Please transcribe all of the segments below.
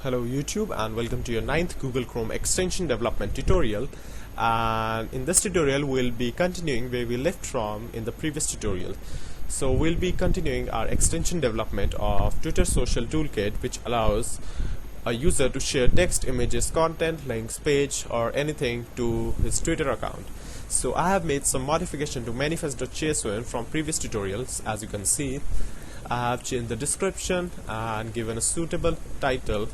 Hello YouTube, and welcome to your 9th Google Chrome extension development tutorial. And in this tutorial we'll be continuing where we left from in the previous tutorial. So we'll be continuing our extension development of Twitter Social Toolkit, which allows a user to share text, images, content, links, page or anything to his Twitter account. So I have made some modification to manifest.json from previous tutorials. As you can see, I have changed the description and given a suitable title,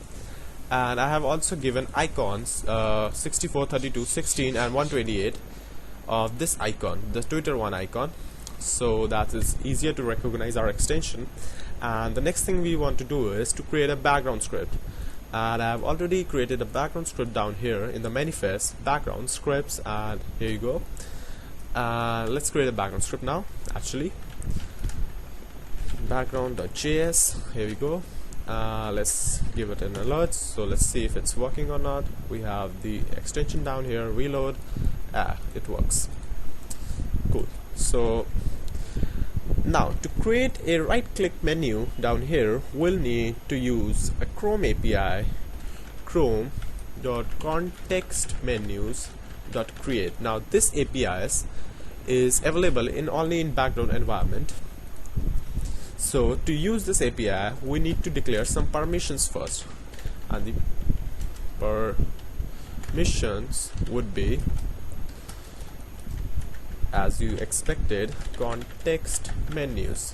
and I have also given icons 64, 32, 16 and 128 of this icon, the Twitter one icon, so that is easier to recognize our extension. And the next thing we want to do is to create a background script, and I have already created a background script down here in the manifest background scripts, and here you go. Let's create a background script now. Actually, background.js, here we go. Let's give it an alert, so let's see if it's working or not. We have the extension down here, reload. It works. Cool. So now to create a right click menu down here, we'll need to use a Chrome API, chrome.contextmenus.create. Now this API is available only in background environment. So to use this API, we need to declare some permissions first, and the permissions would be, as you expected, context menus.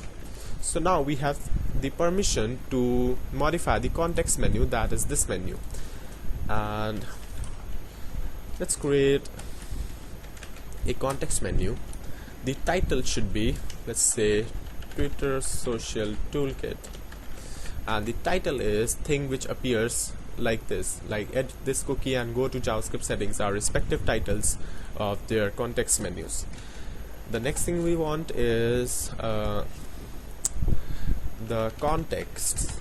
So now we have the permission to modify the context menu, that is this menu. And let's create a context menu. The title should be, let's say, Twitter Social Toolkit, and the title is thing which appears like this, like edit this cookie and go to JavaScript settings are respective titles of their context menus. The next thing we want is the context,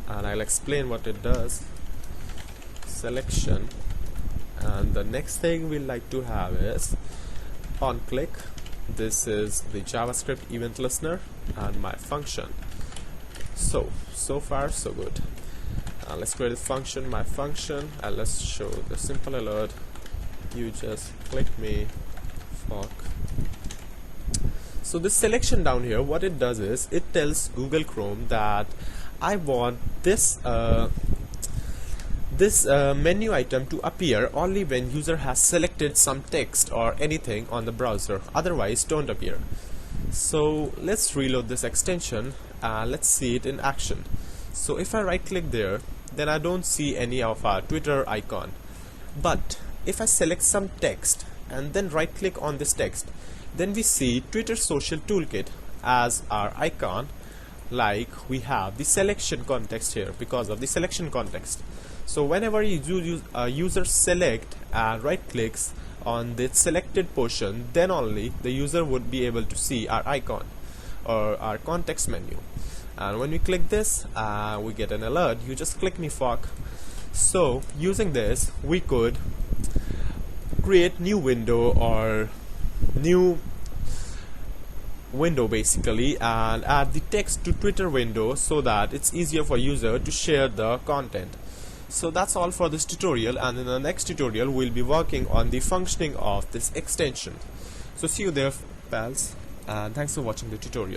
and I'll explain what it does. Selection, and the next thing we like to have is on click. This is the JavaScript event listener and my function. So far so good. Let's create a function, my function, and let's show the simple alert. You just click me, fuck. So this selection down here, what it does is it tells Google Chrome that I want this menu item to appear only when user has selected some text or anything on the browser, otherwise don't appear. So let's reload this extension and let's see it in action. So if I right click there, then I don't see any of our Twitter icon, but if I select some text and then right click on this text, then we see Twitter Social Toolkit as our icon, like we have the selection context here because of the selection context. So whenever user select and right clicks on the selected portion, then only the user would be able to see our icon or our context menu. And when we click this, we get an alert. You just click me fuck. So using this, we could create new window or new window basically, and add the text to Twitter window so that it's easier for user to share the content. So that's all for this tutorial, and in the next tutorial we'll be working on the functioning of this extension. So see you there, pals, and thanks for watching the tutorial.